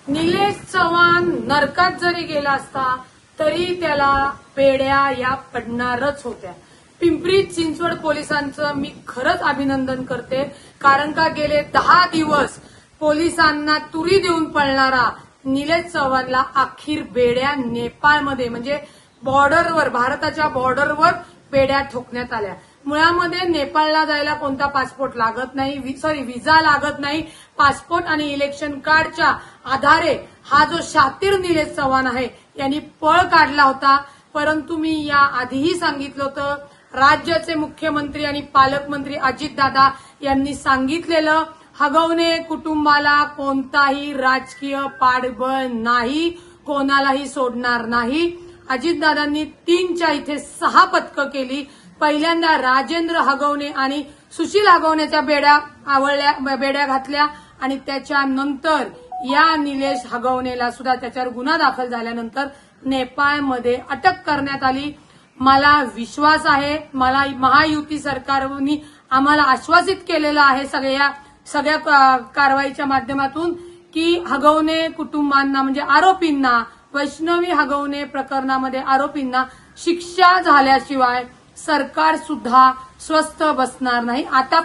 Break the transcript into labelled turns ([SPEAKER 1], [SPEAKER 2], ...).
[SPEAKER 1] निलेश चव्हाण नरकात जरी गेला असता तरी त्याला पेड्या या पडणारच होत्या. पिंपरी चिंचवड पोलिसांचं मी खरंच अभिनंदन करते, कारण का गेले 10 दिवस पोलिसांना तुरी देऊन पळणारा निलेश चव्हाणला अखेर बेड्या नेपाळमध्ये म्हणजे बॉर्डरवर, भारताच्या बॉर्डरवर बेड्या ठोकण्यात आल्या. मुळामध्ये नेपाळला जायला कोणता पासपोर्ट लागत नाही, व्हिसा लागत नाही. पासपोर्ट आणि इलेक्शन कार्डच्या आधारे हा जो शातीर निलेश चव्हाण आहे यांनी पळ काढला होता. परंतु मी या आधीही सांगितलं होतं, राज्याचे मुख्यमंत्री आणि पालकमंत्री अजितदादा यांनी सांगितलेलं, हगवणे कुटुंबाला कोणताही राजकीय पाठबळ नाही, कोणालाही सोडणार नाही. अजितदादांनी 3च्या इथे 6 पथकं केली. पहिल्यांदा राजेंद्र हगवणे आणि सुशील हगवणेच्या बेड्या घातल्या आणि त्याच्यानंतर या निलेश हगवणेला सुद्धा त्याच्यावर गुन्हा दाखल झाल्यानंतर नेपाळमध्ये अटक करण्यात आली. मला विश्वास आहे, मला महायुती सरकारने आम्हाला आश्वासित केलेलं आहे सगळ्या कारवाईच्या माध्यमातून की हगवणे कुटुंबांना म्हणजे आरोपींना, वैष्णवी हगवणे प्रकरणामध्ये आरोपींना शिक्षा झाल्याशिवाय सरकार सुद्धा स्वस्थ बसणार नाही. आता